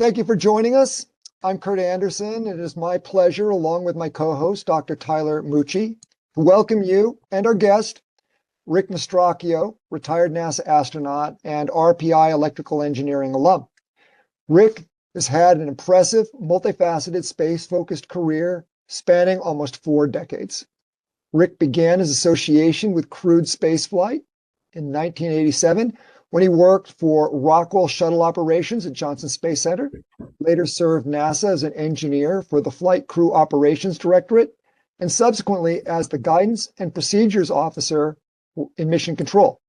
Thank you for joining us. I'm Kurt Anderson. It is my pleasure, along with my co-host, Dr. Tyler Mucci, to welcome you and our guest, Rick Mastracchio, retired NASA astronaut and RPI electrical engineering alum. Rick has had an impressive, multifaceted, space-focused career spanning almost 4 decades. Rick began his association with crewed spaceflight in 1987 when he worked for Rockwell Shuttle Operations at Johnson Space Center, later served NASA as an engineer for the Flight Crew Operations Directorate, and subsequently as the Guidance and Procedures Officer in Mission Control.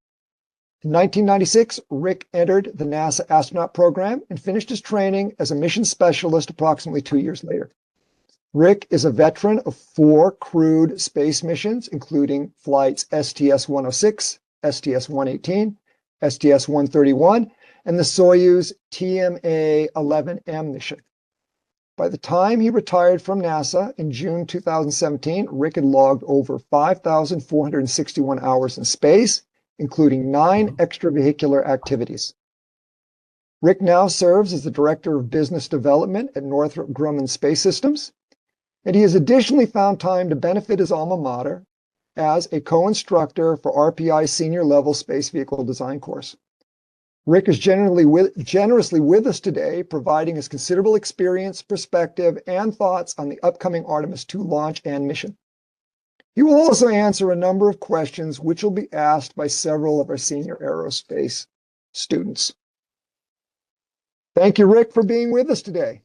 In 1996, Rick entered the NASA astronaut program and finished his training as a mission specialist approximately 2 years later. Rick is a veteran of 4 crewed space missions, including flights STS-106, STS-118, STS-131, and the Soyuz TMA-11M mission. By the time he retired from NASA in June 2017, Rick had logged over 5,461 hours in space, including 9 extravehicular activities. Rick now serves as the Director of Business Development at Northrop Grumman Space Systems, and he has additionally found time to benefit his alma mater as a co-instructor for RPI's senior level space vehicle design course. Rick is generously with us today, providing his considerable experience, perspective, and thoughts on the upcoming Artemis II launch and mission. He will also answer a number of questions which will be asked by several of our senior aerospace students. Thank you, Rick, for being with us today.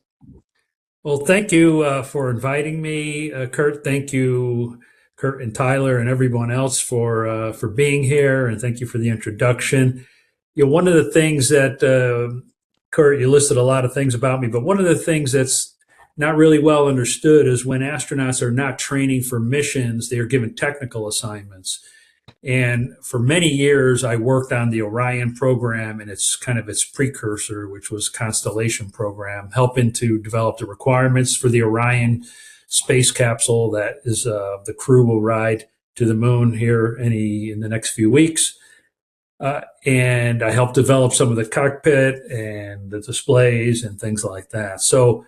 Well, thank you for inviting me, Kurt. Thank you, Kurt and Tyler and everyone else for being here, and thank you for the introduction. You know, one of the things that Kurt, you listed a lot of things about me, but one of the things that's not really well understood is when astronauts are not training for missions, they are given technical assignments. And for many years, I worked on the Orion program and its kind of its precursor, which was Constellation program, helping to develop the requirements for the Orion space capsule that is the crew will ride to the moon here in the next few weeks. And I helped develop some of the cockpit and the displays and things like that. So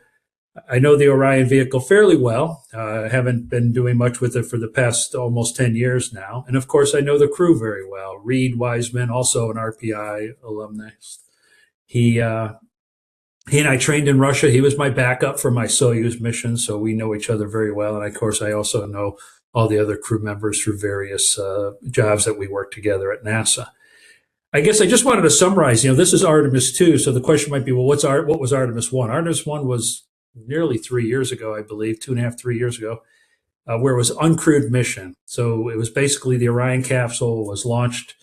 I know the Orion vehicle fairly well. I haven't been doing much with it for the past almost 10 years now. And of course, I know the crew very well. Reed Wiseman, also an RPI alumnus. He and I trained in Russia. He was my backup for my Soyuz mission, so we know each other very well. And of course, I also know all the other crew members through various jobs that we work together at NASA. I guess I just wanted to summarize, this is Artemis II. So the question might be, well, what was Artemis 1? Artemis 1 was nearly 3 years ago, I believe, 2.5, 3 years ago, where it was uncrewed mission. So it was basically the Orion capsule was launched,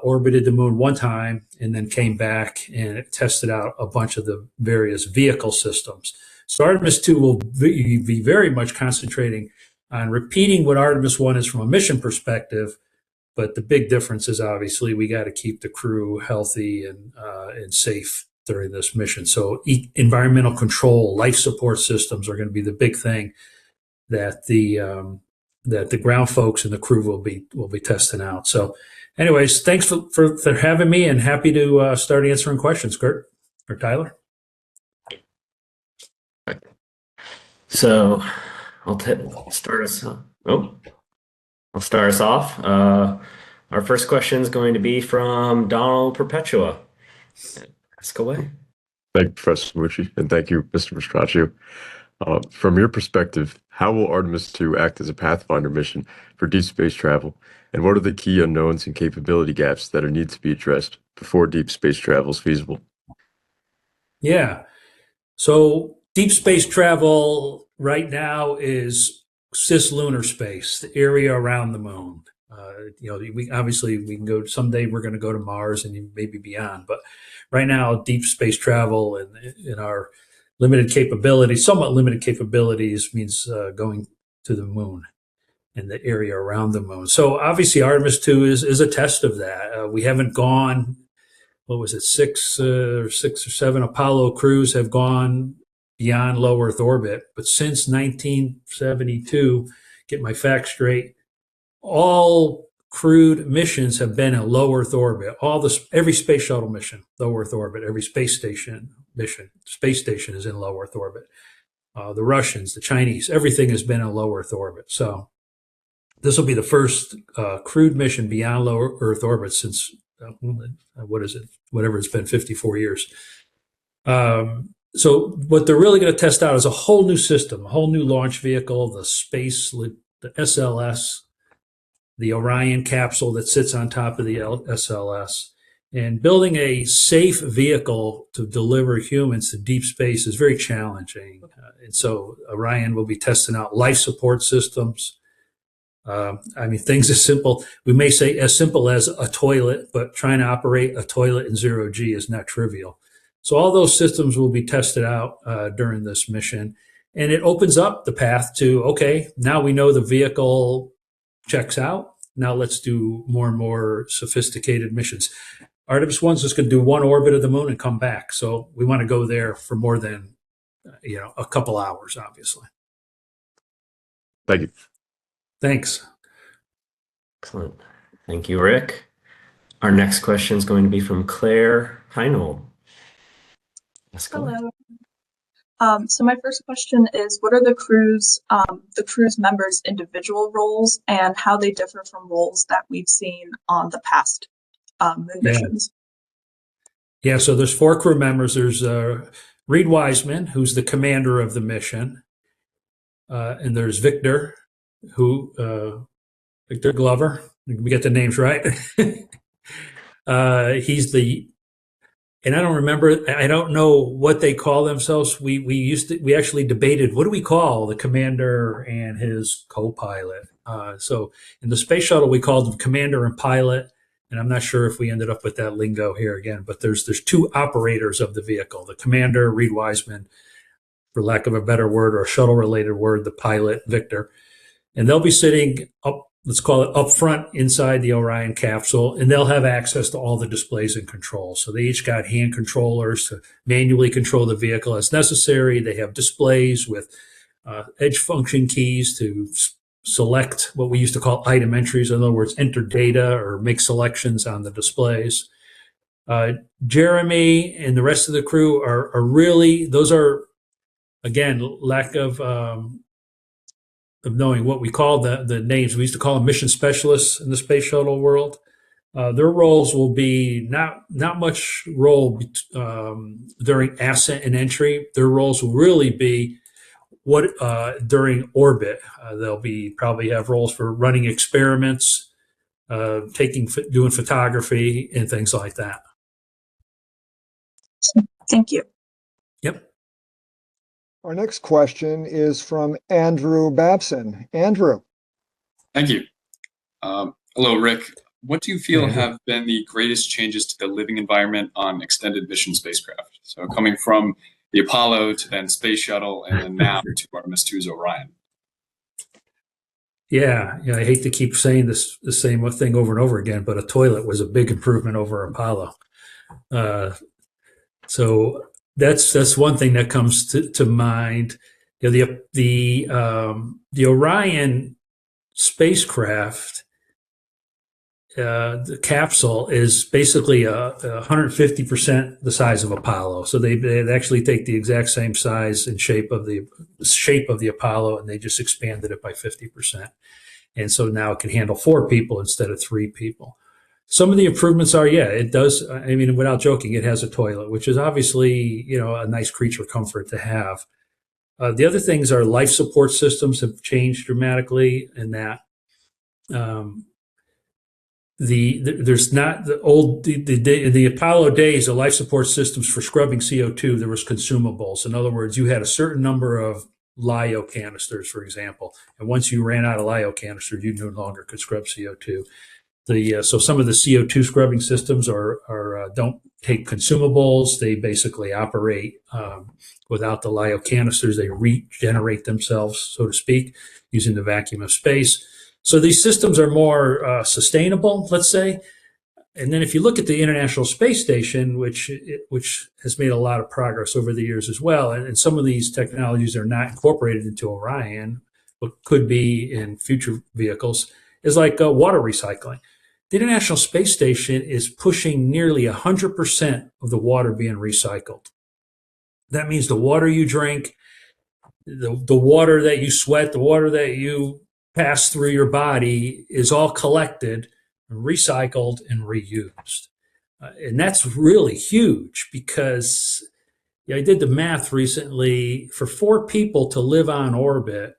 orbited the moon one time, and then came back and it tested out a bunch of the various vehicle systems. So Artemis 2 will be very much concentrating on repeating what Artemis 1 is from a mission perspective. But the big difference is obviously we got to keep the crew healthy and safe during this mission. So environmental control, life support systems are going to be the big thing that the ground folks and the crew will be testing out. So anyways, thanks for having me, and happy to start answering questions, Kurt or Tyler. So I'll start us off. Our first question is going to be from Donald Perpetua. Ask away. Thank you, Professor Mucci, and thank you, Mr. Mastracchio. From your perspective, how will Artemis II act as a pathfinder mission for deep space travel, and what are the key unknowns and capability gaps that need to be addressed before deep space travel is feasible? Yeah, so deep space travel right now is cislunar space, the area around the moon. We can go someday. We're going to go to Mars and maybe beyond. But right now, deep space travel and in our somewhat limited capabilities, means going to the moon and the area around the moon. So obviously, Artemis II is a test of that. We haven't gone. What was it? 6 or 7 Apollo crews have gone beyond low Earth orbit. But since 1972, get my facts straight, all crewed missions have been in low Earth orbit. Every space shuttle mission, low Earth orbit, every space station, mission. Space station is in low Earth orbit. The Russians, the Chinese, everything has been in low Earth orbit. So this will be the first crewed mission beyond low Earth orbit since, what is it? Whatever it's been, 54 years. So what they're really going to test out is a whole new system, a whole new launch vehicle, the SLS, the Orion capsule that sits on top of the SLS. And building a safe vehicle to deliver humans to deep space is very challenging. And so Orion will be testing out life support systems. Things as simple, we may say as simple as a toilet, but trying to operate a toilet in zero G is not trivial. So all those systems will be tested out during this mission. And it opens up the path to, okay, now we know the vehicle checks out. Now let's do more and more sophisticated missions. Artemis 1 is just going to do one orbit of the moon and come back. So we want to go there for more than, a couple hours, obviously. Thank you. Thanks. Excellent. Thank you, Rick. Our next question is going to be from Claire Heinold. Hello. So my first question is, what are the crew's members' individual roles and how they differ from roles that we've seen on the past moon missions? Yeah, so there's 4 crew members. There's Reed Wiseman, who's the commander of the mission. And there's Victor, Victor Glover. We get the names right. And I don't remember, I don't know what they call themselves. We actually debated, what do we call the commander and his co-pilot? So in the space shuttle, we called them commander and pilot. And I'm not sure if we ended up with that lingo here again, but there's 2 operators of the vehicle, the commander, Reed Wiseman, for lack of a better word, or a shuttle related word, the pilot, Victor. And they'll be sitting up, let's call it up front inside the Orion capsule, and they'll have access to all the displays and controls. So they each got hand controllers to manually control the vehicle as necessary. They have displays with edge function keys to select what we used to call item entries. In other words, enter data or make selections on the displays. Jeremy and the rest of the crew are really, those are, again, lack of knowing what we call the names. We used to call them mission specialists in the space shuttle world. Their roles will be not much role during ascent and entry. Their roles will really be during orbit. They'll probably have roles for running experiments, doing photography and things like that. Thank you. Yep. Our next question is from Andrew Babson. Andrew. Thank you. Hello, Rick. What do you feel have been the greatest changes to the living environment on extended mission spacecraft? So coming from the Apollo to then Space Shuttle and then now to Artemis 2's Orion. Yeah, I hate to keep saying the same thing over and over again, but a toilet was a big improvement over Apollo. So that's one thing that comes to mind. The Orion spacecraft, the capsule is basically 150% the size of Apollo. So they actually take the exact same size and shape of the Apollo, and they just expanded it by 50%. And so now it can handle 4 people instead of 3 people. Some of the improvements are, it does. I mean, without joking, it has a toilet, which is obviously, a nice creature comfort to have. The other things are life support systems have changed dramatically in that there's not the Apollo days, the life support systems for scrubbing CO2, there was consumables. In other words, you had a certain number of LiO canisters, for example, and once you ran out of LiO canisters, you no longer could scrub CO2. So some of the CO2 scrubbing systems don't take consumables. They basically operate without the LiO canisters. They regenerate themselves, so to speak, using the vacuum of space. So these systems are more sustainable, let's say. And then if you look at the International Space Station, which has made a lot of progress over the years as well, and some of these technologies are not incorporated into Orion, but could be in future vehicles, is like water recycling. The International Space Station is pushing nearly 100% of the water being recycled. That means the water you drink, the water that you sweat, the water that you pass through your body is all collected, recycled, and reused. And that's really huge because I did the math recently. For 4 people to live on orbit,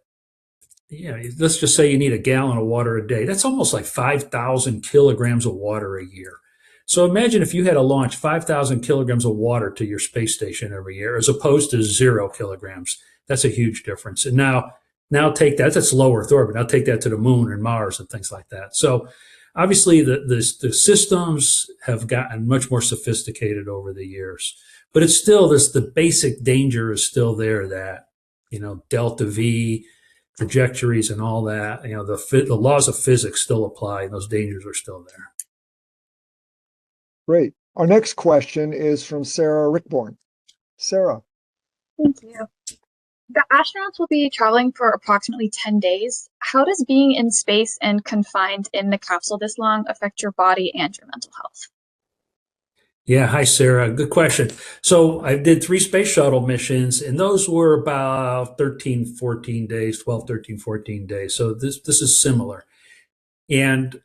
let's just say you need a gallon of water a day. That's almost like 5,000 kilograms of water a year. So imagine if you had to launch 5,000 kilograms of water to your space station every year, as opposed to 0 kilograms. That's a huge difference. And now take that's low Earth orbit. Now take that to the moon and Mars and things like that. So obviously the systems have gotten much more sophisticated over the years, but it's still the basic danger is still there that, delta V trajectories and all that, the laws of physics still apply and those dangers are still there. Great. Our next question is from Sarah Rickborn. Sarah. Thank you. The astronauts will be traveling for approximately 10 days. How does being in space and confined in the capsule this long affect your body and your mental health? Yeah. Hi, Sarah. Good question. So I did 3 space shuttle missions, and those were about 13, 14 days, 12, 13, 14 days. So this is similar. And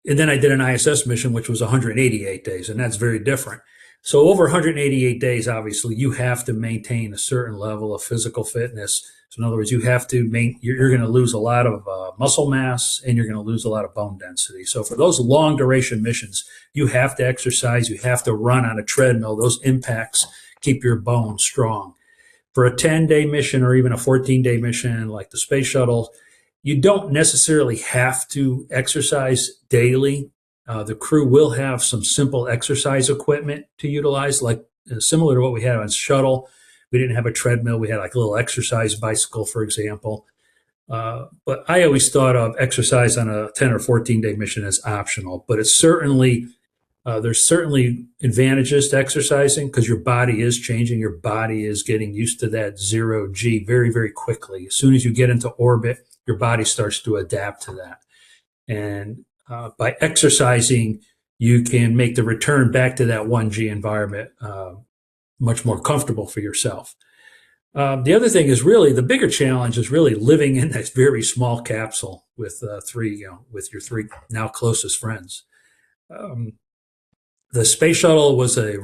and then I did an ISS mission, which was 188 days, and that's very different. So over 188 days, obviously, you have to maintain a certain level of physical fitness. So in other words, you have to you're going to lose a lot of muscle mass, and you're going to lose a lot of bone density. So for those long duration missions, you have to exercise, you have to run on a treadmill. Those impacts keep your bones strong. For a 10-day mission or even a 14-day mission like the space shuttle, you don't necessarily have to exercise daily. The crew will have some simple exercise equipment to utilize, like similar to what we had on shuttle. We didn't have a treadmill. We had like a little exercise bicycle, for example. But I always thought of exercise on a 10 or 14-day mission as optional. But it's certainly, there's certainly advantages to exercising because your body is changing. Your body is getting used to that 0G very, very quickly. As soon as you get into orbit, your body starts to adapt to that. And by exercising, you can make the return back to that 1G environment much more comfortable for yourself. The other thing is really the bigger challenge is really living in that very small capsule with with your 3 now closest friends. The space shuttle was a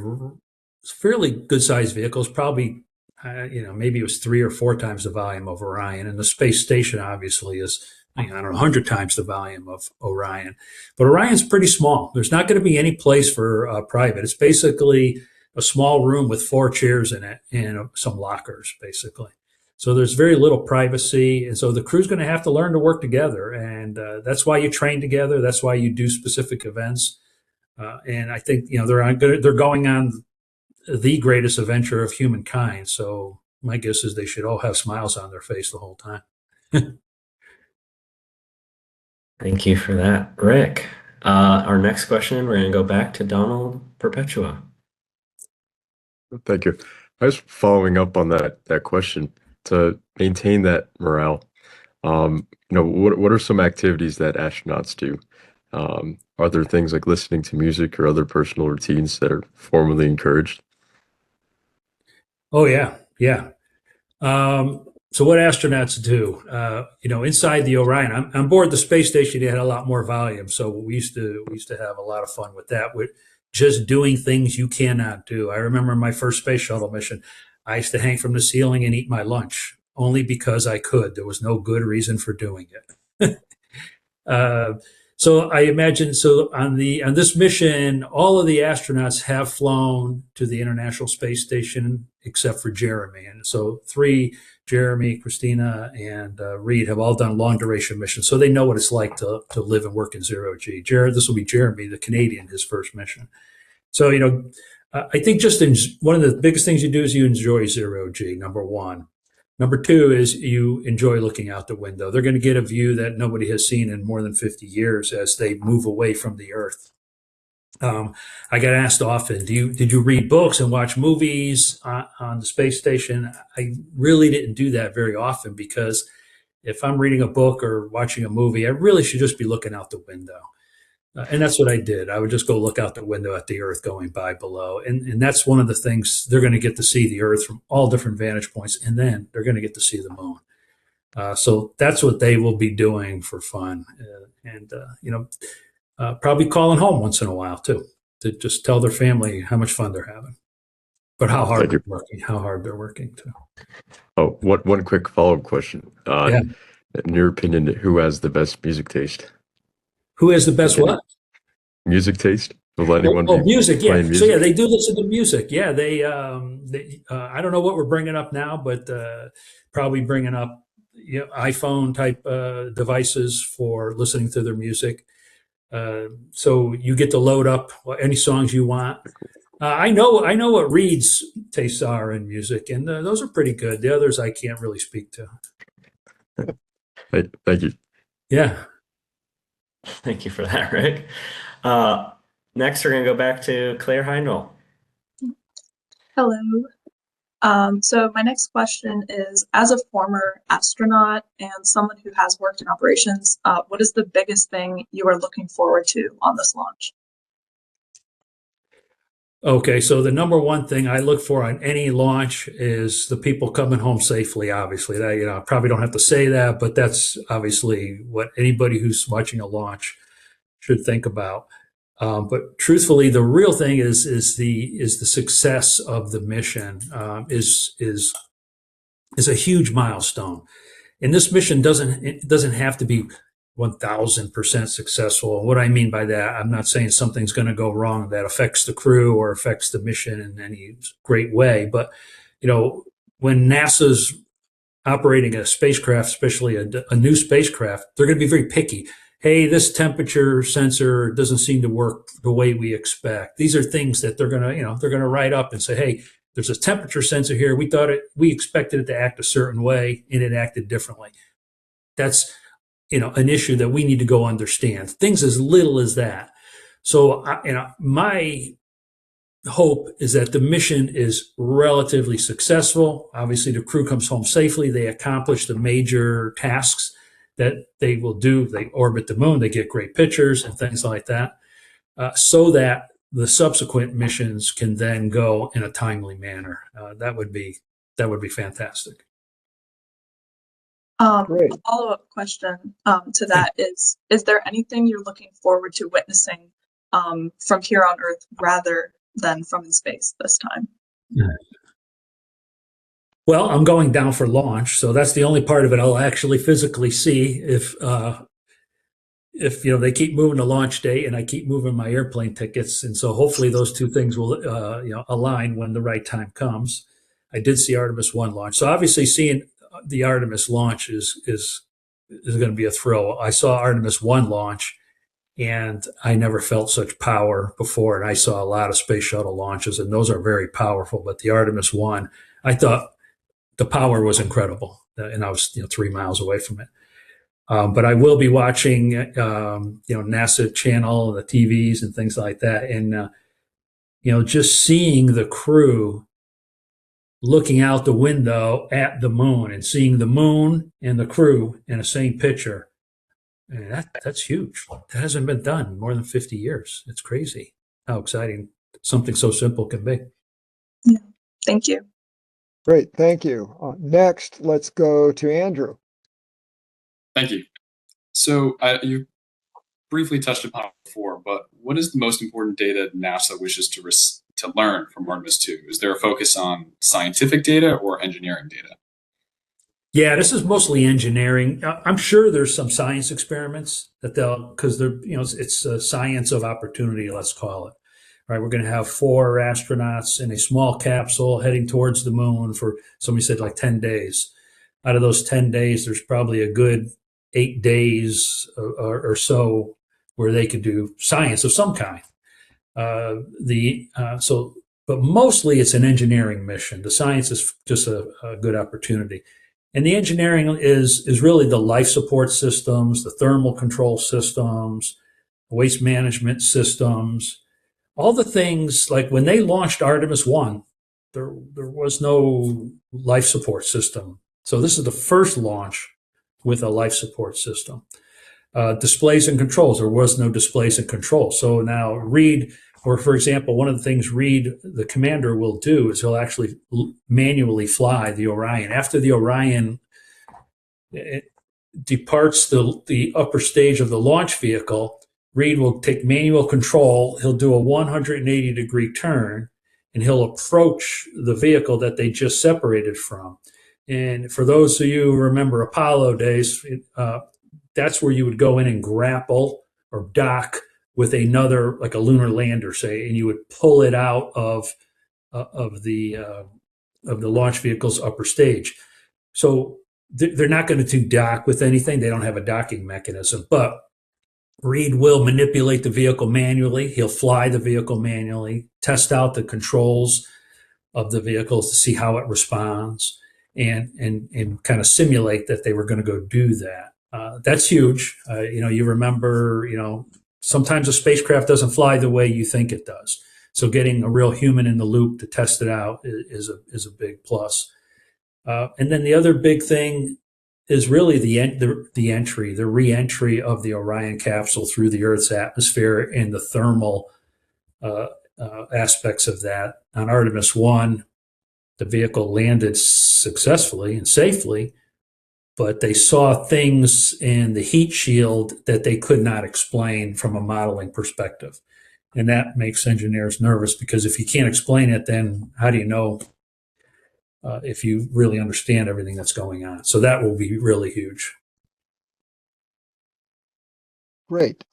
fairly good sized vehicle. It's probably maybe it was 3 or 4 times the volume of Orion, and the space station obviously is 100 times the volume of Orion. But Orion's pretty small. There's not going to be any place for private. It's basically a small room with 4 chairs in it and some lockers, basically. So there's very little privacy. And so the crew's going to have to learn to work together. And that's why you train together. That's why you do specific events. And I think, they're going on the greatest adventure of humankind. So my guess is they should all have smiles on their face the whole time. Thank you for that, Rick. Our next question, we're going to go back to Donald Perpetua. Thank you. I was following up on that question to maintain that morale. What are some activities that astronauts do? Are there things like listening to music or other personal routines that are formally encouraged? Oh, yeah. Yeah. So what astronauts do, inside the Orion, on board the space station, they had a lot more volume. So we used to have a lot of fun with that, with just doing things you cannot do. I remember my first space shuttle mission, I used to hang from the ceiling and eat my lunch only because I could. There was no good reason for doing it. So I imagine, on this mission, all of the astronauts have flown to the International Space Station except for Jeremy. And so 3, Jeremy, Christina, and Reed have all done long duration missions. So they know what it's like to live and work in 0G. This will be Jeremy, the Canadian, his first mission. So, I think just one of the biggest things you do is you enjoy 0G, number 1. Number 2 is you enjoy looking out the window. They're going to get a view that nobody has seen in more than 50 years as they move away from the Earth. I get asked often, did you read books and watch movies on the space station? I really didn't do that very often because if I'm reading a book or watching a movie, I really should just be looking out the window. And that's what I did. I would just go look out the window at the Earth going by below. And that's one of the things. They're going to get to see the Earth from all different vantage points. And then they're going to get to see the moon. So that's what they will be doing for fun. Probably calling home once in a while, too, to just tell their family how much fun they're having. But how hard they're working, too. Oh, one quick follow-up question. Yeah. In your opinion, who has the best music taste? Who has the best what? Music taste? Will anyone be music, yeah. playing music? So yeah, they do listen to music. Yeah, they I don't know what we're bringing up now, but probably bringing up iPhone type devices for listening to their music. So you get to load up any songs you want. I know what Reed's tastes are in music, and those are pretty good. The others I can't really speak to. Hey, thank you. Yeah. Thank you for that, Rick. Next, we're going to go back to Claire Heinroll. Hello. So my next question is, as a former astronaut and someone who has worked in operations, what is the biggest thing you are looking forward to on this launch? Okay, so the number one thing I look for on any launch is the people coming home safely. Obviously, that I probably don't have to say that, but that's obviously what anybody who's watching a launch should think about. But truthfully, the real thing is the success of the mission is a huge milestone, and this mission doesn't have to be 1,000% successful. What I mean by that, I'm not saying something's going to go wrong that affects the crew or affects the mission in any great way. But, when NASA's operating a spacecraft, especially a new spacecraft, they're going to be very picky. Hey, this temperature sensor doesn't seem to work the way we expect. These are things that they're going to write up and say, hey, there's a temperature sensor here. We expected it to act a certain way, and it acted differently. That's an issue that we need to go understand. Things as little as that. So, my hope is that the mission is relatively successful. Obviously, the crew comes home safely. They accomplish the major tasks that they will do. They orbit the moon. They get great pictures and things like that, so that the subsequent missions can then go in a timely manner. That would be fantastic. Great. A follow-up question to that is there anything you're looking forward to witnessing from here on Earth rather than from in space this time? Well, I'm going down for launch, so that's the only part of it I'll actually physically see if they keep moving the launch date and I keep moving my airplane tickets, and so hopefully those two things will align when the right time comes. I did see Artemis 1 launch, so obviously seeing the Artemis launch is going to be a thrill. I saw Artemis 1 launch, and I never felt such power before. And I saw a lot of space shuttle launches, and those are very powerful. But the Artemis 1, I thought the power was incredible, and I was 3 miles away from it. But I will be watching NASA channel, the TVs, and things like that, and just seeing the crew looking out the window at the moon and seeing the moon and the crew in the same picture. And that's huge. That hasn't been done in more than 50 years. It's crazy how exciting something so simple can be. Yeah. Thank you. Great. Thank you. Next, let's go to Andrew. Thank you. So you briefly touched upon it before, but what is the most important data NASA wishes to learn from Artemis 2? Is there a focus on scientific data or engineering data? Yeah, this is mostly engineering. I'm sure there's some science experiments that because it's a science of opportunity, let's call it. Right, we're going to have 4 astronauts in a small capsule heading towards the moon for, somebody said, like 10 days. Out of those 10 days, there's probably a good 8 days or so where they could do science of some kind. But mostly it's an engineering mission. The science is just a good opportunity. And the engineering is really the life support systems, the thermal control systems, waste management systems, all the things. Like when they launched Artemis 1, there was no life support system. So this is the first launch with a life support system. displays and controls. There was no displays and controls. So now Reed, or for example, one of the things Reed, the commander, will do is he'll actually manually fly the Orion. After the Orion departs the upper stage of the launch vehicle, Reed will take manual control. He'll do a 180-degree turn, and he'll approach the vehicle that they just separated from. And for those of you who remember Apollo days, that's where you would go in and grapple or dock with another, like a lunar lander, say, and you would pull it out of the launch vehicle's upper stage. So they're not going to dock with anything. They don't have a docking mechanism, but Reed will manipulate the vehicle manually. He'll fly the vehicle manually, test out the controls of the vehicle to see how it responds, and kind of simulate that they were going to go do that. That's huge. You remember, sometimes a spacecraft doesn't fly the way you think it does. So getting a real human in the loop to test it out is a big plus. And then the other big thing is really the re-entry of the Orion capsule through the Earth's atmosphere and the thermal aspects of that. On Artemis 1, the vehicle landed successfully and safely, but they saw things in the heat shield that they could not explain from a modeling perspective. And that makes engineers nervous, because if you can't explain it, then how do you know if you really understand everything that's going on? So that will be really huge. Great.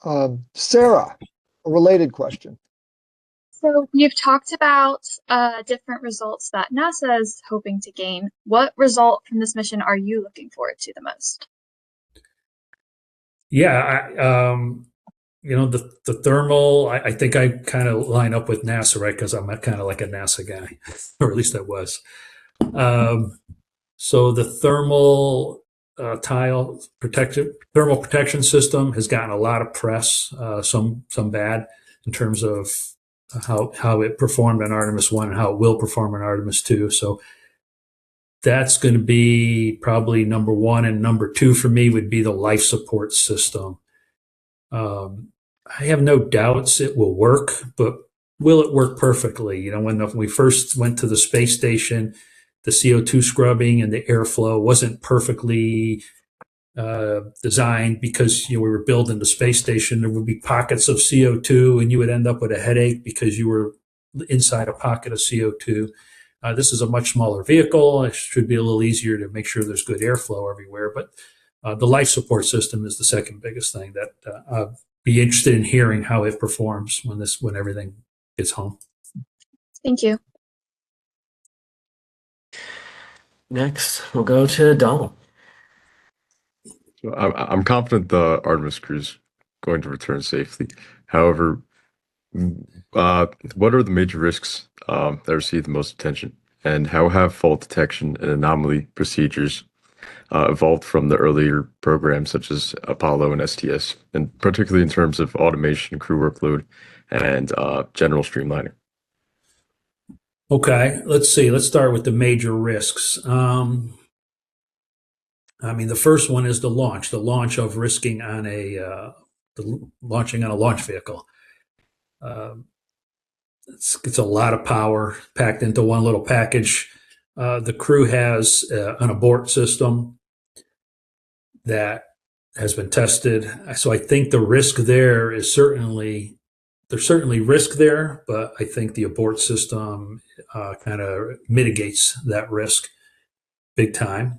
Sarah, a related question. So you've talked about different results that NASA is hoping to gain. What result from this mission are you looking forward to the most? Yeah, the thermal, I think I kind of line up with NASA, right? Because I'm kind of like a NASA guy, or at least I was. So the thermal thermal protection system has gotten a lot of press, some bad, in terms of how it performed on Artemis 1 and how it will perform on Artemis 2. So that's going to be probably number one. And number two for me would be the life support system. I have no doubts it will work, but will it work perfectly? When we first went to the space station, the CO2 scrubbing and the airflow wasn't perfectly designed, because we were building the space station. There would be pockets of CO2, and you would end up with a headache because you were inside a pocket of CO2. This is a much smaller vehicle. It should be a little easier to make sure there's good airflow everywhere. But the life support system is the second biggest thing that I'd be interested in hearing how it performs when everything gets home. Thank you. Next, we'll go to Donald. I'm confident the Artemis crew is going to return safely. However, what are the major risks that receive the most attention, and how have fault detection and anomaly procedures evolved from the earlier programs such as Apollo and STS, and particularly in terms of automation, crew workload, and general streamlining? Okay, let's see. Let's start with the major risks. The first one is the launch of risking on launching on a launch vehicle. It's a lot of power packed into one little package. The crew has an abort system that has been tested. So I think the risk there is there's certainly risk there, but I think the abort system kind of mitigates that risk big time.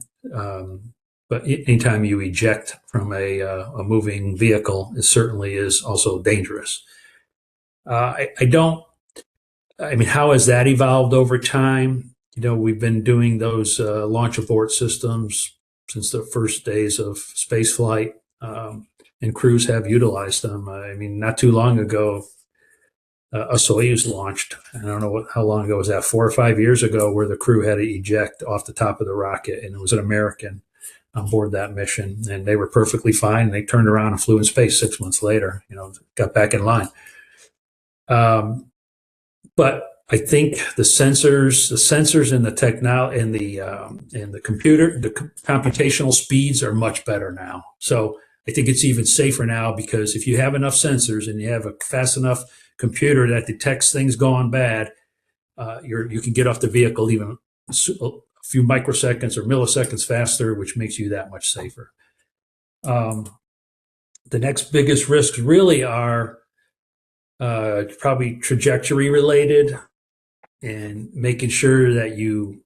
But anytime you eject from a moving vehicle, it certainly is also dangerous. How has that evolved over time? We've been doing those launch abort systems since the first days of space flight, and crews have utilized them. Not too long ago, a Soyuz launched. I don't know how long ago was that, 4 or 5 years ago, where the crew had to eject off the top of the rocket, and it was an American on board that mission, and they were perfectly fine. They turned around and flew in space 6 months later, got back in line. But I think the sensors and the technology and the computational speeds are much better now. So I think it's even safer now because if you have enough sensors and you have a fast enough computer that detects things going bad, you can get off the vehicle even a few microseconds or milliseconds faster, which makes you that much safer. The next biggest risks really are probably trajectory related and making sure that you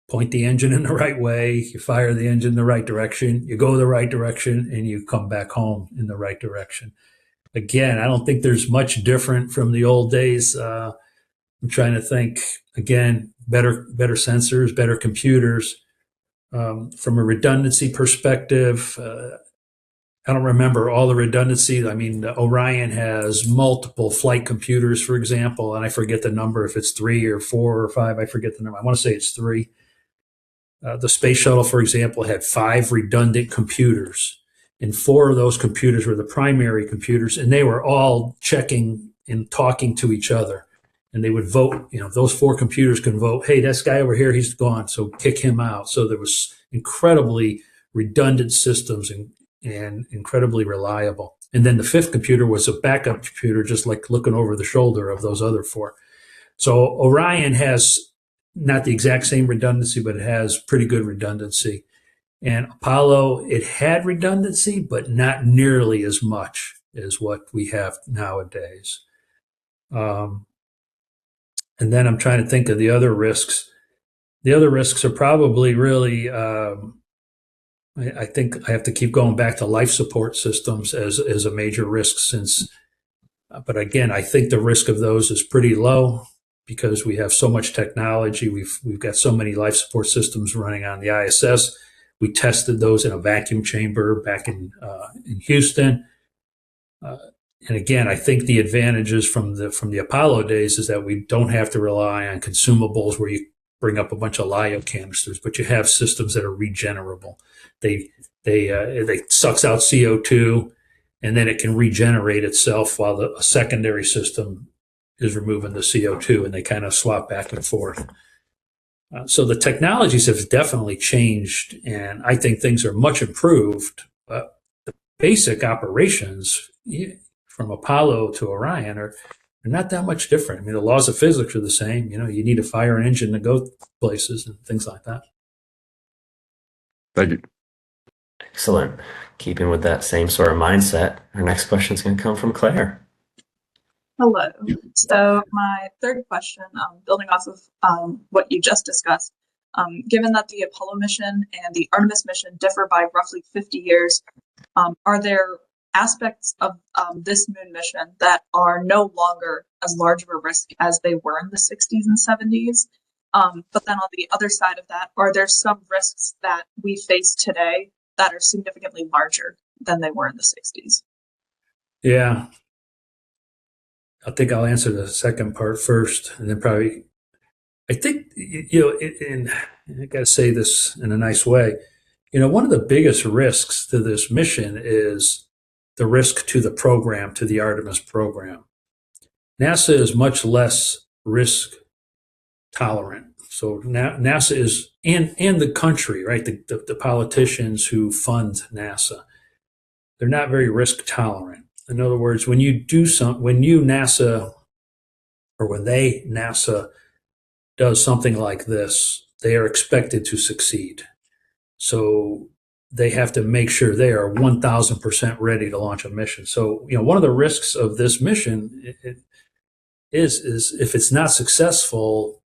point the engine in the right way, you fire the engine in the right direction, you go the right direction, and you come back home in the right direction. Again, I don't think there's much different from the old days. I'm trying to think, again, better sensors, better computers. From a redundancy perspective, I don't remember all the redundancy. I mean, Orion has multiple flight computers, for example, and I forget the number, if it's 3 or 4 or 5, I forget the number. I want to say it's 3. The space shuttle, for example, had 5 redundant computers, and 4 of those computers were the primary computers, and they were all checking and talking to each other. And they would vote, those 4 computers can vote, hey, this guy over here, he's gone, so kick him out. So there was incredibly redundant systems and incredibly reliable. And then the 5th computer was a backup computer, just like looking over the shoulder of those other 4. So Orion has not the exact same redundancy, but it has pretty good redundancy. And Apollo, it had redundancy, but not nearly as much as what we have nowadays. And then I'm trying to think of the other risks. The other risks are probably really, I think I have to keep going back to life support systems as a major risk but again, I think the risk of those is pretty low because we have so much technology. We've got so many life support systems running on the ISS. We tested those in a vacuum chamber back in Houston. And again, I think the advantages from the Apollo days is that we don't have to rely on consumables where you bring up a bunch of lyo canisters, but you have systems that are regenerable. They sucks out CO2, and then it can regenerate itself while a secondary system is removing the CO2, and they kind of swap back and forth. So the technologies have definitely changed, and I think things are much improved. But the basic operations from Apollo to Orion are not that much different. I mean, the laws of physics are the same. You need to fire an engine to go places and things like that. Thank you. Excellent. Keeping with that same sort of mindset, our next question is going to come from Claire. Hello. So my third question, building off of what you just discussed, given that the Apollo mission and the Artemis mission differ by roughly 50 years, are there aspects of this moon mission that are no longer as large of a risk as they were in the 60s and 70s? But then on the other side of that, are there some risks that we face today that are significantly larger than they were in the 60s? Yeah. I think I'll answer the second part first, and then probably, I think, and I got to say this in a nice way, one of the biggest risks to this mission is the risk to the program, to the Artemis program. NASA is much less risk tolerant. So NASA is, and the country, right? The politicians who fund NASA, they're not very risk tolerant. In other words, when NASA does something like this, they are expected to succeed. So they have to make sure they are 1,000% ready to launch a mission. So, one of the risks of this mission is if it's not successful,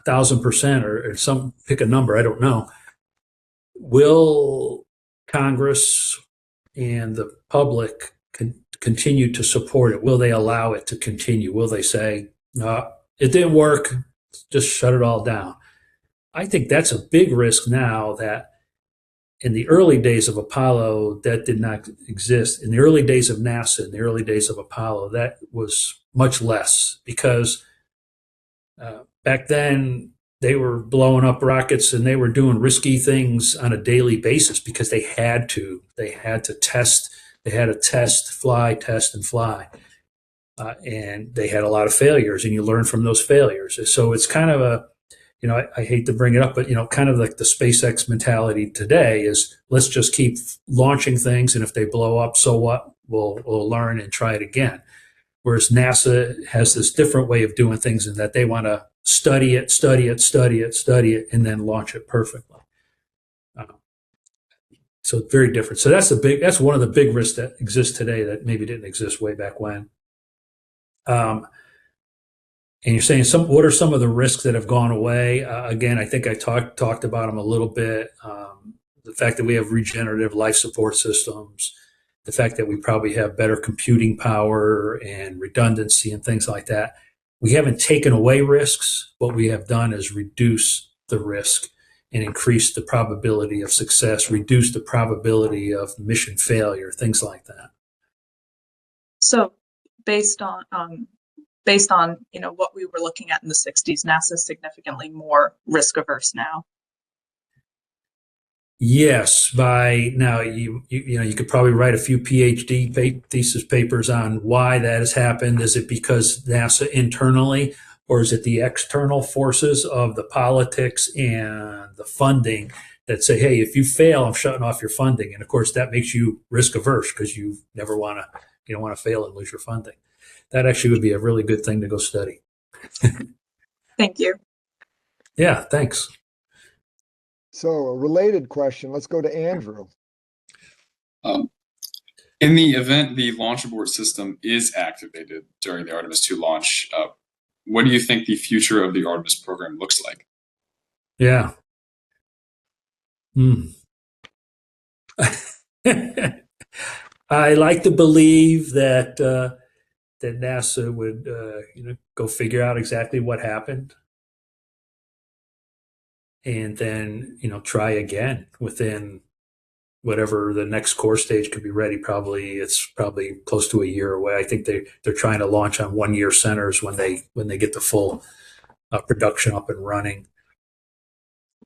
1,000% or some pick a number, I don't know. Will Congress and the public continue to support it? Will they allow it to continue? Will they say, no, it didn't work, just shut it all down? I think that's a big risk now that in the early days of Apollo, that did not exist. In the early days of NASA, in the early days of Apollo, that was much less because back then they were blowing up rockets and they were doing risky things on a daily basis because they had to. They had to test. They had to test, test, and fly. And they had a lot of failures, and you learn from those failures. So it's kind of I hate to bring it up, but kind of like the SpaceX mentality today is let's just keep launching things, and if they blow up, so what? We'll learn and try it again. Whereas NASA has this different way of doing things in that they want to study it, and then launch it perfectly. So it's very different. So that's one of the big risks that exists today that maybe didn't exist way back when. And you're saying what are some of the risks that have gone away? Again, I think I talked about them a little bit. The fact that we have regenerative life support systems, the fact that we probably have better computing power and redundancy and things like that. We haven't taken away risks. What we have done is reduce the risk and increase the probability of success, reduce the probability of mission failure, things like that. So based on what we were looking at in the 60s, NASA is significantly more risk averse now. Yes, by now you could probably write a few PhD thesis papers on why that has happened. Is it because NASA internally, or is it the external forces of the politics and the funding that say, hey, if you fail, I'm shutting off your funding. And of course, that makes you risk averse because you don't want to fail and lose your funding. That actually would be a really good thing to go study. Thank you. Yeah, thanks. So a related question, let's go to Andrew. In the event the launch abort system is activated during the Artemis 2 launch, what do you think the future of the Artemis program looks like? Yeah. I like to believe that that NASA would go figure out exactly what happened, and then try again within whatever the next core stage could be ready. It's probably close to a year away. I think they're trying to launch on 1 year centers when they get the full production up and running.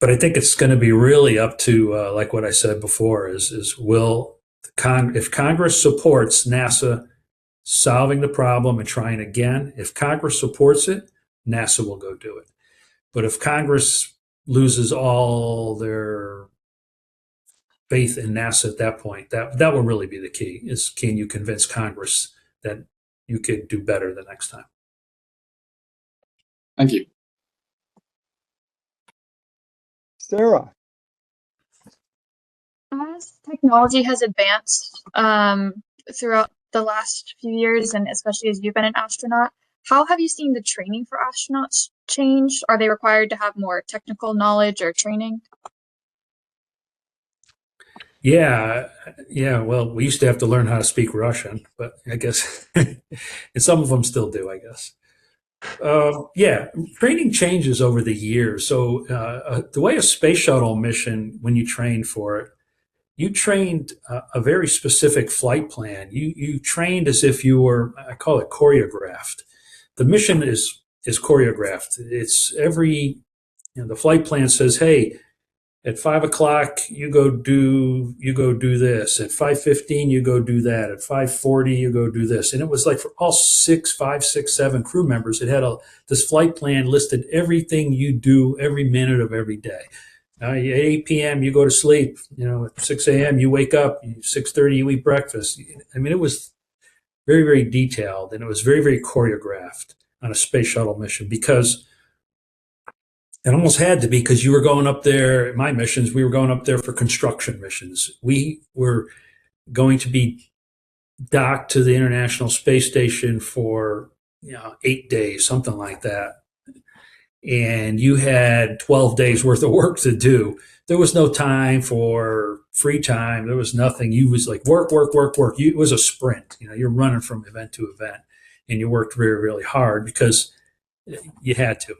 But I think it's going to be really up to like what I said before is if Congress supports NASA solving the problem and trying again, if Congress supports it, NASA will go do it. But if Congress loses all their faith in NASA at that point, that will really be the key, is can you convince Congress that you could do better the next time? Thank you. Sarah. As technology has advanced throughout the last few years, and especially as you've been an astronaut, how have you seen the training for astronauts change? Are they required to have more technical knowledge or training? Yeah. Well, we used to have to learn how to speak Russian, but I guess, and some of them still do, I guess. Yeah, training changes over the years. So the way a space shuttle mission, when you train for it, you trained a very specific flight plan. You trained as if you were, I call it choreographed. The mission is choreographed. It's the flight plan says, hey, at 5 o'clock, you go do this. At 5:15, you go do that. At 5:40, you go do this. And it was like for all 5, 6, 7 crew members, it had this flight plan listed everything you do every minute of every day. At 8 p.m., you go to sleep. At 6 a.m., you wake up. 6:30, you eat breakfast. I mean, it was very, very detailed, and it was very, very choreographed on a space shuttle mission because it almost had to be, because you were going up there. My missions, we were going up there for construction missions. We were going to be docked to the International Space Station for 8 days, something like that. And you had 12 days worth of work to do. There was no time for free time. There was nothing. You was like work. It was a sprint. You're running from event to event, and you worked very, really hard because you had to.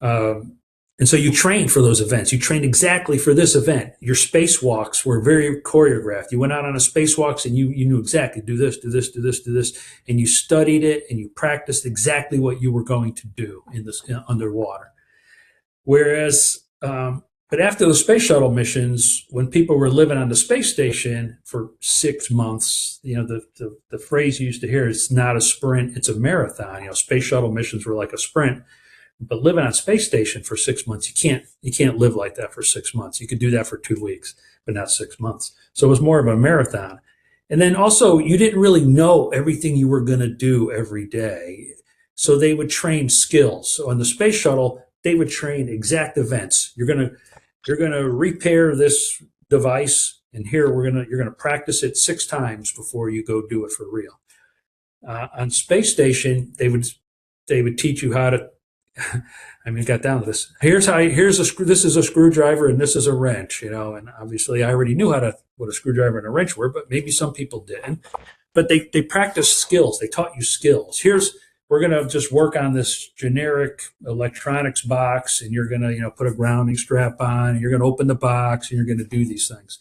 And so you trained for those events. You trained exactly for this event. Your spacewalks were very choreographed. You went out on a spacewalks and you knew exactly do this. And you studied it and you practiced exactly what you were going to do in this underwater. Whereas, but after the space shuttle missions, when people were living on the space station for 6 months, the phrase you used to hear is not a sprint, it's a marathon. Space shuttle missions were like a sprint. But living on space station for 6 months, you can't live like that for 6 months. You could do that for 2 weeks, but not 6 months. So it was more of a marathon. And then also, you didn't really know everything you were going to do every day. So they would train skills. So on the space shuttle, they would train exact events. You're going to repair this device, and here you're going to practice it 6 times before you go do it for real. On space station, they would teach you how to. I mean, it got down to this. This is a screwdriver and this is a wrench, and obviously I already knew what a screwdriver and a wrench were, but maybe some people didn't. But they practiced skills. They taught you skills. We're going to just work on this generic electronics box, and you're going to, put a grounding strap on, and you're going to open the box, and you're going to do these things.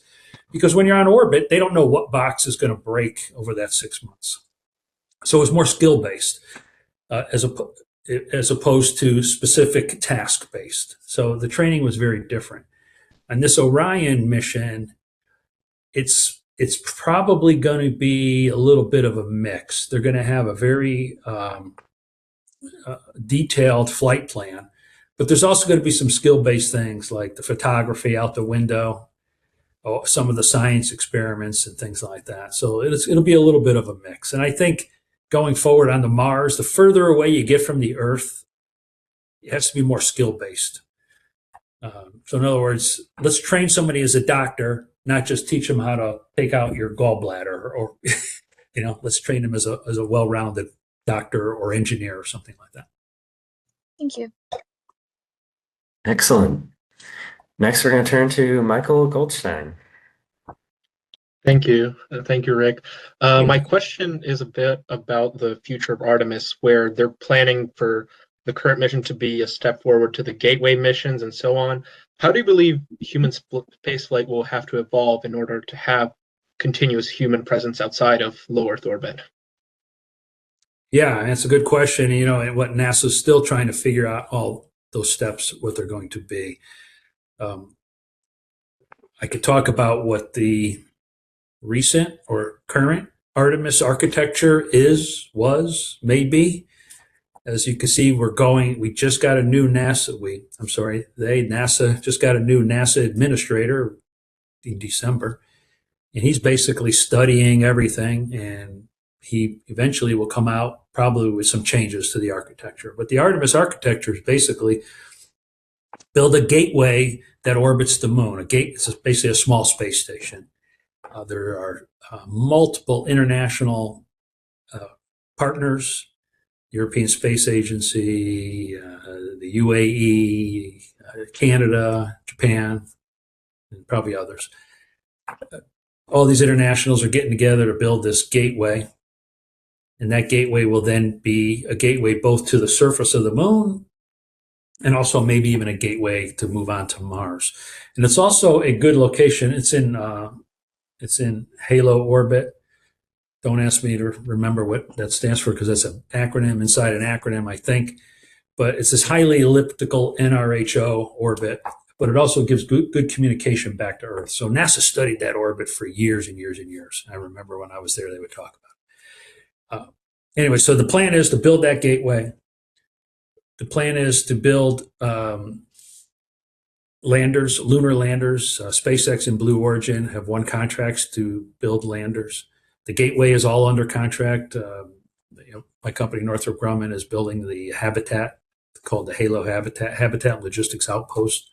Because when you're on orbit, they don't know what box is going to break over that 6 months. So it's more skill-based, as opposed to specific task-based. So the training was very different. On this Orion mission, it's probably going to be a little bit of a mix. They're going to have a very detailed flight plan, but there's also going to be some skill-based things like the photography out the window, or some of the science experiments and things like that. So it'll be a little bit of a mix. And I think going forward on the Mars, the further away you get from the Earth, it has to be more skill-based. So in other words, let's train somebody as a doctor, not just teach them how to take out your gallbladder, or let's train them as a well-rounded doctor or engineer or something like that. Thank you. Excellent. Next, we're going to turn to Michael Goldstein. Thank you. Thank you, Rick. My question is a bit about the future of Artemis, where they're planning for the current mission to be a step forward to the Gateway missions and so on. How do you believe human spaceflight will have to evolve in order to have continuous human presence outside of low Earth orbit? Yeah, that's a good question. And what NASA's still trying to figure out all those steps, what they're going to be. I could talk about what the recent or current Artemis architecture may be. As you can see, we just got a new NASA just got a new NASA administrator in December, and he's basically studying everything, and he eventually will come out probably with some changes to the architecture. But the Artemis architecture is basically build a gateway that orbits the moon. It's basically a small space station. There are multiple international partners, European Space Agency, the UAE, Canada, Japan, and probably others. All these internationals are getting together to build this gateway. And that gateway will then be a gateway both to the surface of the moon and also maybe even a gateway to move on to Mars. And it's also a good location. It's in halo orbit. Don't ask me to remember what that stands for, because that's an acronym inside an acronym, I think. But it's this highly elliptical NRHO orbit, but it also gives good communication back to Earth. So NASA studied that orbit for years and years and years. I remember when I was there, they would talk about it. Anyway, so the plan is to build that gateway. The plan is to build lunar landers. SpaceX and Blue Origin have won contracts to build landers. The gateway is all under contract. My company, Northrop Grumman, is building the habitat called the HALO Habitat Logistics Outpost,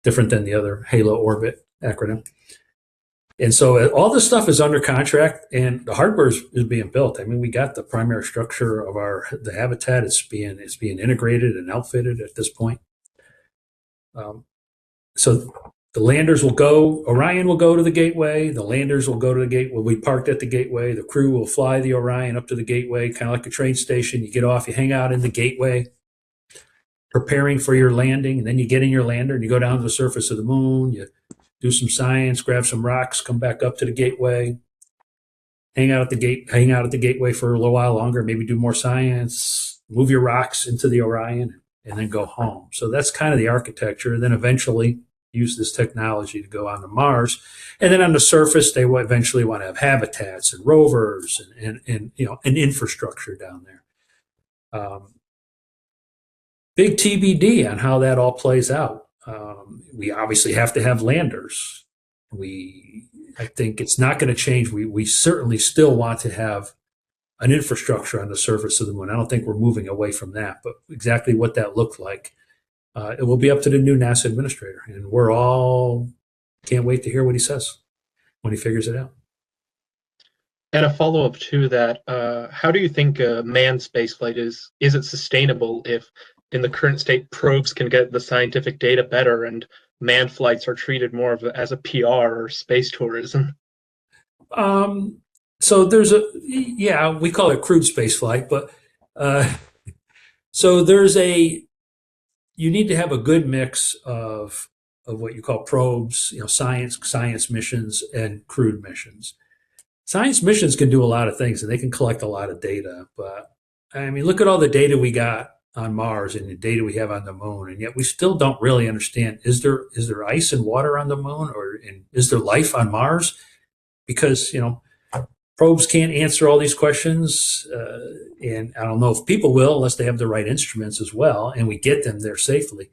different than the other HALO orbit acronym. And so all this stuff is under contract, and the hardware is being built. I mean, we got the primary structure of the habitat. It's being integrated and outfitted at this point. So the landers will go. Orion will go to the gateway. The landers will go to the gateway. Will be parked at the gateway. The crew will fly the Orion up to the gateway, kind of like a train station. You get off, you hang out in the gateway, preparing for your landing, and then you get in your lander and you go down to the surface of the moon. You do some science, grab some rocks, come back up to the gateway, hang out at the gateway for a little while longer, maybe do more science, move your rocks into the Orion, and then go home. So that's kind of the architecture. And then eventually use this technology to go on to Mars. And then on the surface, they will eventually want to have habitats and rovers and an infrastructure down there. big TBD on how that all plays out. We obviously have to have landers. I think it's not going to change. We certainly still want to have an infrastructure on the surface of the moon. I don't think we're moving away from that, but exactly what that looked like, it will be up to the new NASA administrator. And we're all can't wait to hear what he says when he figures it out. And a follow-up to that, how do you think manned spaceflight is? Is it sustainable if, in the current state, probes can get the scientific data better and manned flights are treated more of as a PR or space tourism? So we call it crewed spaceflight, but so you need to have a good mix of what you call probes, science missions and crewed missions. Science missions can do a lot of things and they can collect a lot of data, but I mean, look at all the data we got on Mars and the data we have on the moon, and yet we still don't really understand, is there ice and water on the moon, and is there life on Mars? Because, probes can't answer all these questions, and I don't know if people will unless they have the right instruments as well, and we get them there safely.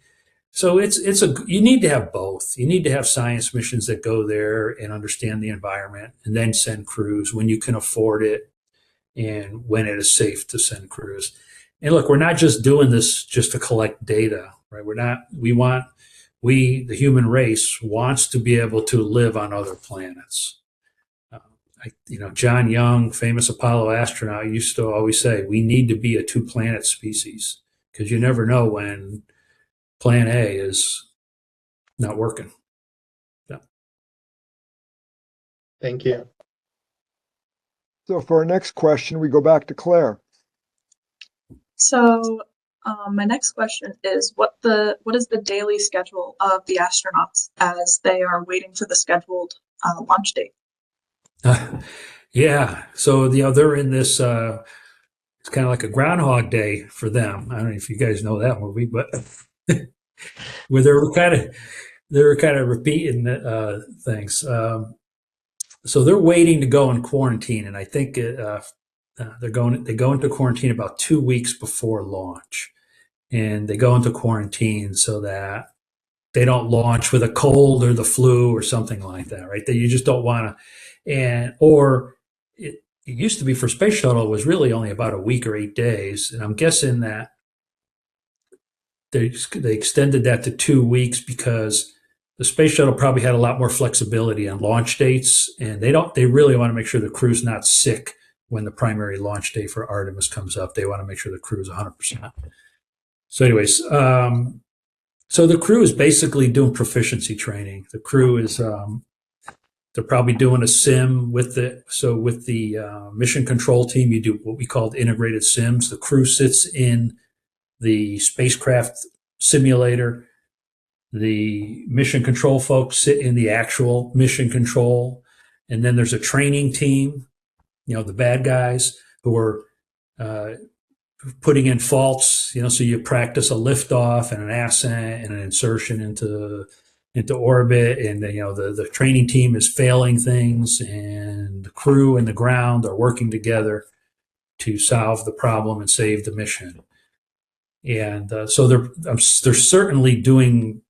So you need to have both. You need to have science missions that go there and understand the environment, and then send crews when you can afford it and when it is safe to send crews. And look, we're not just doing this just to collect data, right? The human race wants to be able to live on other planets. John Young, famous Apollo astronaut, used to always say, we need to be a two-planet species because you never know when Plan A is not working. Yeah. Thank you. So for our next question, we go back to Claire. So my next question is what is the daily schedule of the astronauts as they are waiting for the scheduled launch date? Yeah. So they're in this. It's kind of like a Groundhog Day for them. I don't know if you guys know that movie, but where they were kind of repeating things. So they're waiting to go in quarantine, and I think they go into quarantine about 2 weeks before launch, and they go into quarantine so that they don't launch with a cold or the flu or something like that, right? That you just don't want to, it used to be for space shuttle, it was really only about a week or 8 days, and I'm guessing that they extended that to 2 weeks because the space shuttle probably had a lot more flexibility on launch dates, and they really want to make sure the crew's not sick when the primary launch day for Artemis comes up. They want to make sure the crew is 100%. So anyways, so the crew is basically doing proficiency training. The crew is, they're probably doing a sim with the mission control team. You do what we call integrated sims. The crew sits in the spacecraft simulator. The mission control folks sit in the actual mission control. And then there's a training team, the bad guys who are putting in faults, so you practice a liftoff and an ascent and an insertion into orbit, and the training team is failing things, and the crew and the ground are working together to solve the problem and save the mission. And so they're certainly doing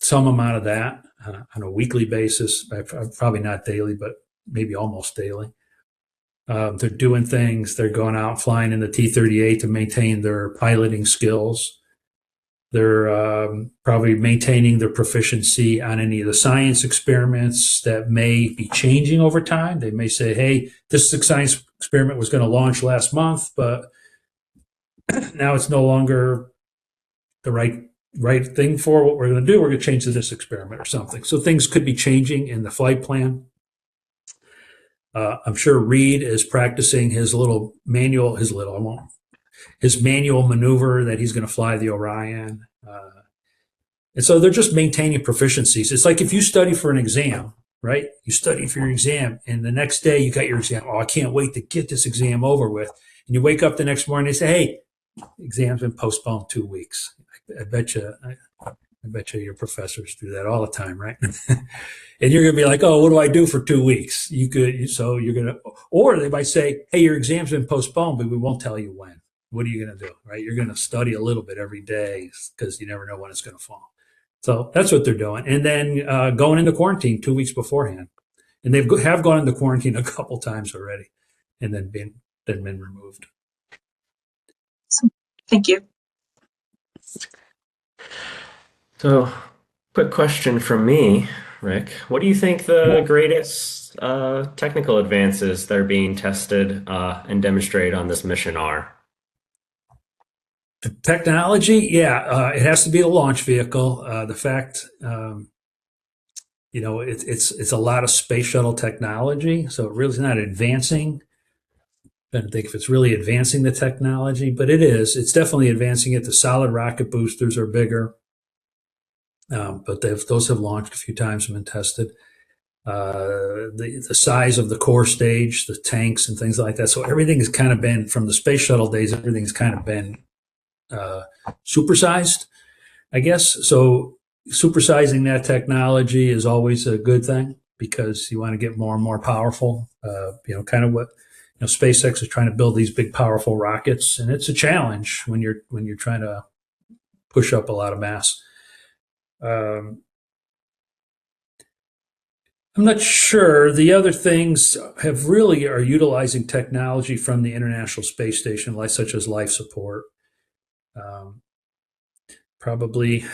some amount of that on a weekly basis, probably not daily, but maybe almost daily. They're doing things. They're going out flying in the T-38 to maintain their piloting skills. They're probably maintaining their proficiency on any of the science experiments that may be changing over time. They may say, hey, this science experiment was going to launch last month, but now it's no longer the right thing for what we're going to do. We're going to change to this experiment or something. So things could be changing in the flight plan. I'm sure Reed is practicing his manual maneuver that he's going to fly the Orion. And so they're just maintaining proficiencies. It's like if you study for an exam, right? You study for your exam, and the next day you got your exam. Oh, I can't wait to get this exam over with. And you wake up the next morning and say, hey, exam's been postponed 2 weeks. I bet you your professors do that all the time, right? And you're going to be like, oh, what do I do for 2 weeks? Or they might say, hey, your exam's been postponed, but we won't tell you when. What are you going to do, right? You're going to study a little bit every day because you never know when it's going to fall. So that's what they're doing. And then going into quarantine 2 weeks beforehand. And have gone into quarantine a couple times already and then been removed. Thank you. So, quick question from me, Rick. What do you think the greatest technical advances that are being tested and demonstrated on this mission are? The technology, it has to be the launch vehicle. The fact, it's a lot of space shuttle technology, so it really is not advancing. I don't think if it's really advancing the technology, but it is. It's definitely advancing it. The solid rocket boosters are bigger, but those have launched a few times and been tested. The size of the core stage, the tanks and things like that. So everything has kind of been, from the space shuttle days, everything's kind of been supersized, I guess. So supersizing that technology is always a good thing because you want to get more and more powerful. Kind of what SpaceX is trying to build these big, powerful rockets, and it's a challenge when you're trying to push up a lot of mass. I'm not sure. The other things are utilizing technology from the International Space Station, such as life support. Probably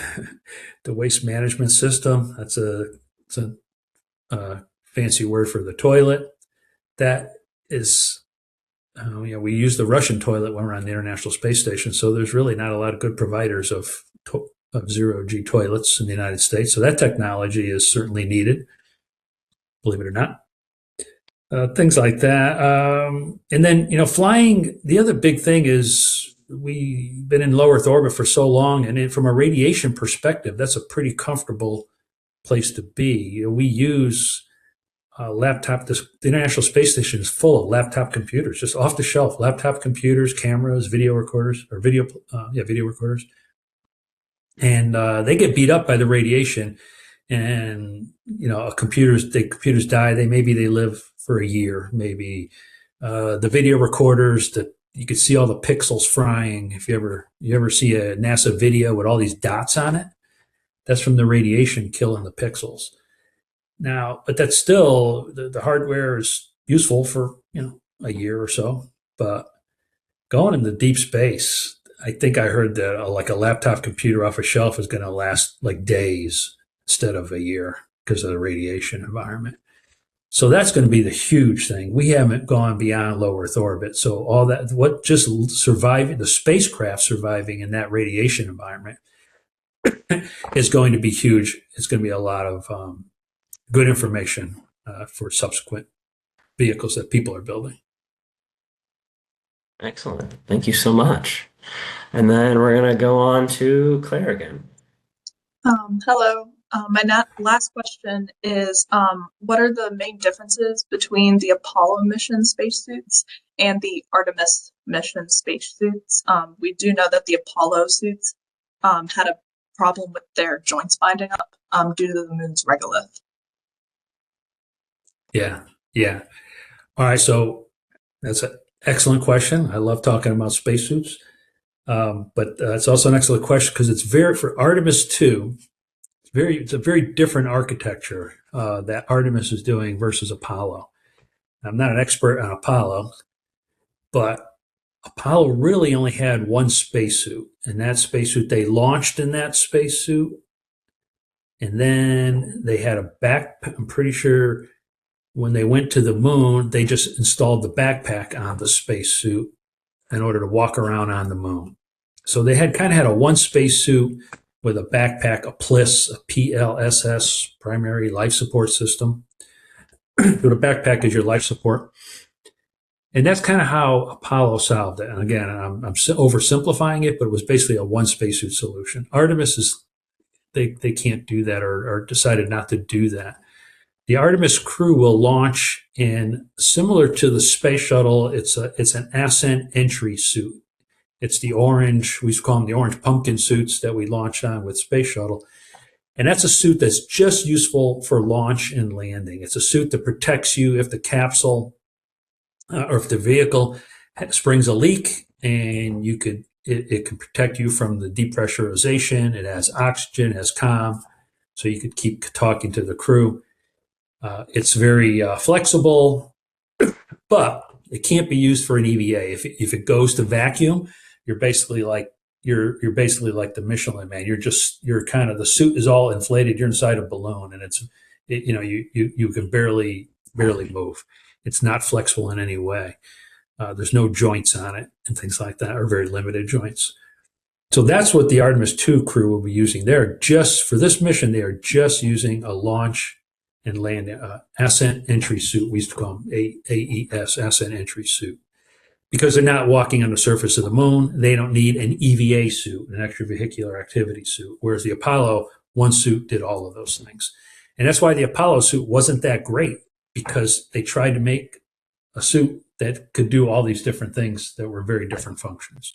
the waste management system. It's a fancy word for the toilet. That is, we use the Russian toilet when we're on the International Space Station. So there's really not a lot of good providers of zero-G toilets in the United States. So that technology is certainly needed, believe it or not. Things like that. And then, flying, the other big thing is we've been in low Earth orbit for so long. And from a radiation perspective, that's a pretty comfortable place to be. We use laptop. The International Space Station is full of laptop computers, just off the shelf laptop computers, cameras, video recorders, video recorders. And they get beat up by the radiation. And computers die. They live for a year. Maybe the video recorders that you could see all the pixels frying. If you ever see a NASA video with all these dots on it, that's from the radiation killing the pixels. Now, but that's still the hardware is useful for a year or so. But going into deep space, I think I heard that a laptop computer off a shelf is going to last like days instead of a year because of the radiation environment. So that's going to be the huge thing. We haven't gone beyond low Earth orbit. So all that, what just surviving, the spacecraft surviving in that radiation environment is going to be huge. It's going to be a lot of good information for subsequent vehicles that people are building. Excellent. Thank you so much. And then we're going to go on to Claire again. Hello. My last question is, what are the main differences between the Apollo mission spacesuits and the Artemis mission spacesuits? We do know that the Apollo suits had a problem with their joints binding up due to the moon's regolith. Yeah. All right, so that's an excellent question. I love talking about spacesuits, but it's also an excellent question because it's for Artemis 2. It's a very different architecture that Artemis is doing versus Apollo. I'm not an expert on Apollo, but Apollo really only had one spacesuit, and that spacesuit, they launched in that spacesuit, and then they had a backpack. I'm pretty sure when they went to the moon, they just installed the backpack on the spacesuit in order to walk around on the moon. So they had a one spacesuit with a backpack, a PLIS, a PLSS, primary life support system. So the backpack is your life support. And that's kind of how Apollo solved it. And again, I'm oversimplifying it, but it was basically a one spacesuit solution. Artemis they can't do that or decided not to do that. The Artemis crew will launch in, similar to the space shuttle, it's an ascent entry suit. It's the orange, we call them the orange pumpkin suits that we launched on with Space Shuttle. And that's a suit that's just useful for launch and landing. It's a suit that protects you if the capsule or if the vehicle springs a leak and it can protect you from the depressurization. It has oxygen, it has comm, so you could keep talking to the crew. It's very flexible, but it can't be used for an EVA. If it goes to vacuum, you're basically like the Michelin Man. You're kind of, the suit is all inflated. You're inside a balloon, and you can barely move. It's not flexible in any way. There's no joints on it and things like that, or very limited joints. So that's what the Artemis 2 crew will be using. For this mission, they are just using a launch and land ascent entry suit. We used to call them AES, ascent entry suit, because they're not walking on the surface of the moon. They don't need an EVA suit, an extravehicular activity suit, whereas the Apollo 1 suit did all of those things. And that's why the Apollo suit wasn't that great, because they tried to make a suit that could do all these different things that were very different functions.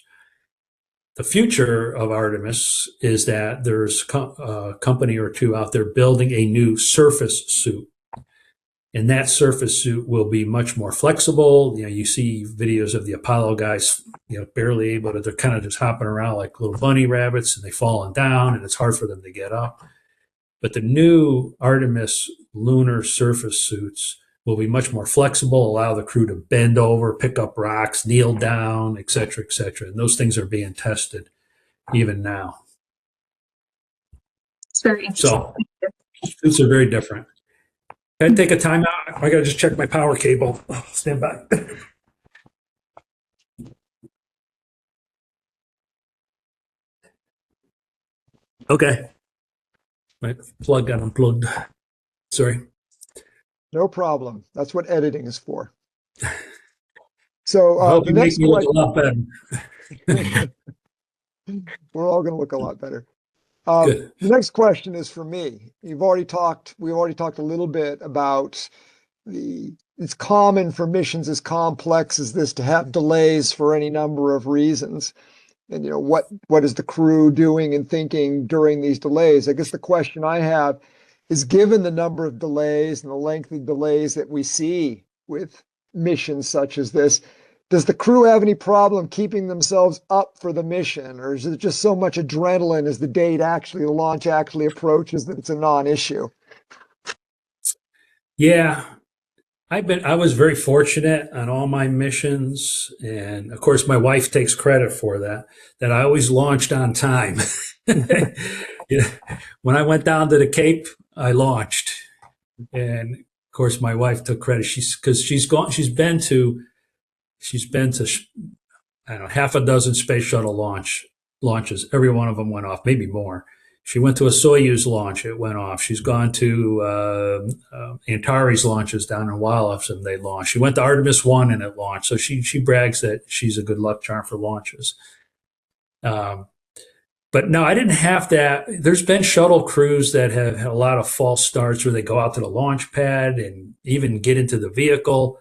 The future of Artemis is that there's a company or two out there building a new surface suit. And that surface suit will be much more flexible. You see videos of the Apollo guys, barely able to, they're kind of just hopping around like little bunny rabbits, and they've fallen down and it's hard for them to get up. But the new Artemis lunar surface suits will be much more flexible, allow the crew to bend over, pick up rocks, kneel down, et cetera, et cetera. And those things are being tested even now. It's very interesting. So suits are very different. Can I take a time out? I got to just check my power cable. Stand by. Okay. My plug got unplugged. Sorry. No problem. That's what editing is for. So the next one, look a lot better. We're all going to look a lot better. The next question is for me. We already talked a little bit about it's common for missions as complex as this to have delays for any number of reasons. And what is the crew doing and thinking during these delays? I guess the question I have is, given the number of delays and the length of delays that we see with missions such as this, does the crew have any problem keeping themselves up for the mission? Or is it just so much adrenaline as the launch actually approaches that it's a non-issue? Yeah. I was very fortunate on all my missions. And of course, my wife takes credit for that I always launched on time. When I went down to the Cape, I launched. And of course, my wife took credit. She's been to I don't know, half a dozen space shuttle launches. Every one of them went off, maybe more. She went to a Soyuz launch. It went off. She's gone to Antares launches down in Wildlife, and they launched. She went to Artemis 1 and it launched. So she brags that she's a good luck charm for launches. But no, I didn't have that. There's been shuttle crews that have had a lot of false starts where they go out to the launch pad and even get into the vehicle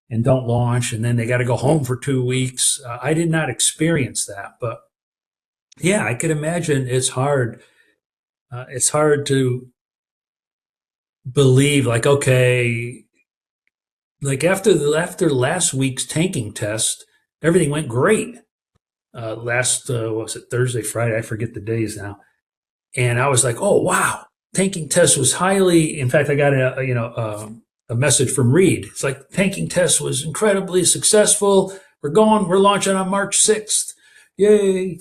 and don't launch, and then they got to go home for 2 weeks. I did not experience that, but yeah, I could imagine it's hard. It's hard to believe, like, okay, like after last week's tanking test, everything went great. What was it, Thursday, Friday? I forget the days now. And I was like, oh, wow, tanking test was in fact, I got a message from Reed. It's like, tanking test was incredibly successful. We're launching on March 6th. Yay.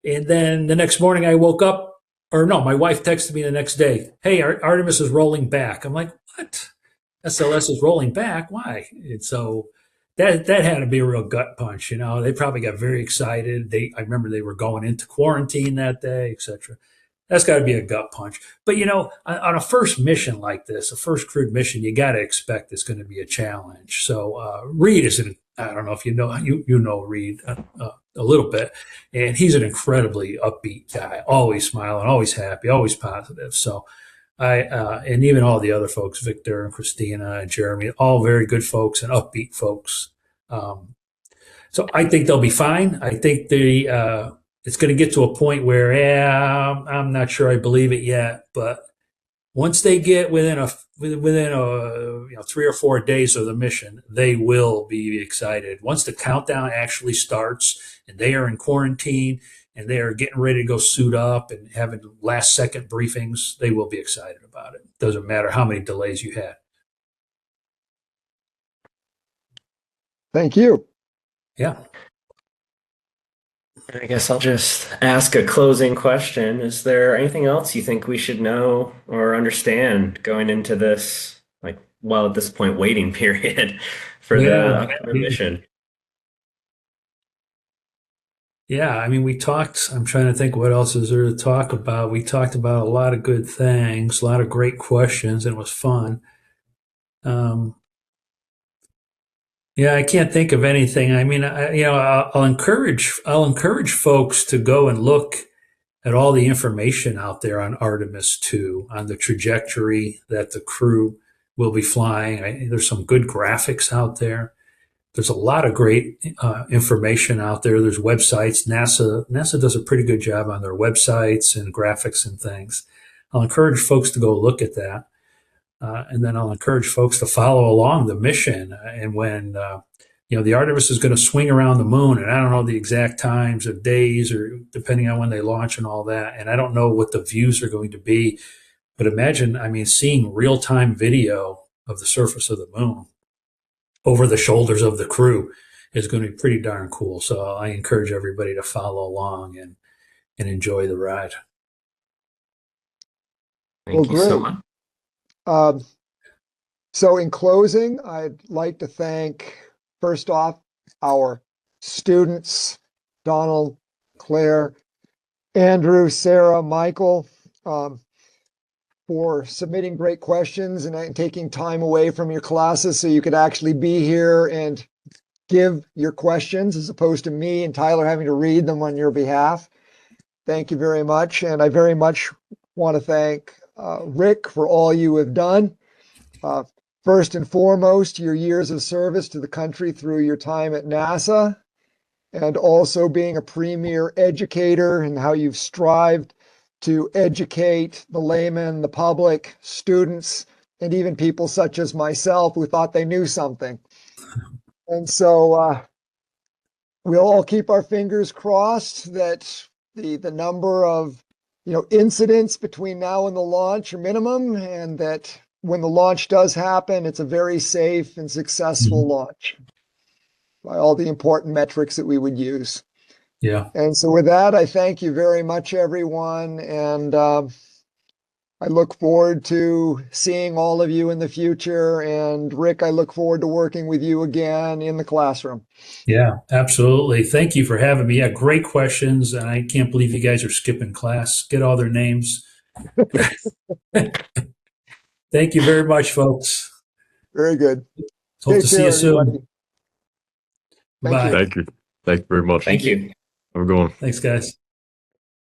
And then the next morning I woke up, or no, my wife texted me the next day, hey, Artemis is rolling back. I'm like, what? SLS is rolling back? Why? And so that had to be a real gut punch. They probably got very excited. I remember they were going into quarantine that day, etc. That's got to be a gut punch. But, on a first mission like this, a first crewed mission, you got to expect it's going to be a challenge. So Reed I don't know if you know Reed a little bit, and he's an incredibly upbeat guy, always smiling, always happy, always positive. So and even all the other folks, Victor and Christina and Jeremy, all very good folks and upbeat folks. So I think they'll be fine. I think it's going to get to a point where, I'm not sure I believe it yet, but once they get within 3 or 4 days of the mission, they will be excited. Once the countdown actually starts and they are in quarantine and they are getting ready to go suit up and having last second briefings, they will be excited about it. Doesn't matter how many delays you had. Thank you. Yeah. I guess I'll just ask a closing question. Is there anything else you think we should know or understand going into this, like, well, at this point, waiting period for the Yeah. upcoming mission? Yeah, I mean, we talked, I'm trying to think what else is there to talk about. We talked about a lot of good things, a lot of great questions, and it was fun. Yeah, I can't think of anything. I mean, I'll encourage folks to go and look at all the information out there on Artemis 2, on the trajectory that the crew will be flying. There's some good graphics out there. There's a lot of great information out there. There's websites. NASA does a pretty good job on their websites and graphics and things. I'll encourage folks to go look at that. And then I'll encourage folks to follow along the mission. And when, the Artemis is going to swing around the moon, and I don't know the exact times of days or depending on when they launch and all that. And I don't know what the views are going to be. But imagine, I mean, seeing real-time video of the surface of the moon over the shoulders of the crew is going to be pretty darn cool. So I encourage everybody to follow along and enjoy the ride. Thank you so much. So in closing, I'd like to thank, first off, our students, Donald, Claire, Andrew, Sarah, Michael, for submitting great questions and taking time away from your classes so you could actually be here and give your questions as opposed to me and Tyler having to read them on your behalf. Thank you very much. And I very much want to thank Rick for all you have done. First and foremost, your years of service to the country through your time at NASA, and also being a premier educator and how you've strived to educate the layman, the public, students, and even people such as myself who thought they knew something. And so we'll all keep our fingers crossed that the number of incidents between now and the launch are minimum, and that when the launch does happen, it's a very safe and successful launch by all the important metrics that we would use. Yeah. And so with that, I thank you very much, everyone. And I look forward to seeing all of you in the future. And Rick, I look forward to working with you again in the classroom. Yeah, absolutely. Thank you for having me. Yeah, great questions. And I can't believe you guys are skipping class. Get all their names. Thank you very much, folks. Very good. Hope to see you soon. Thank Bye. you. Thank you. Thank you very much. Thank you. Have a good one. Thanks, guys.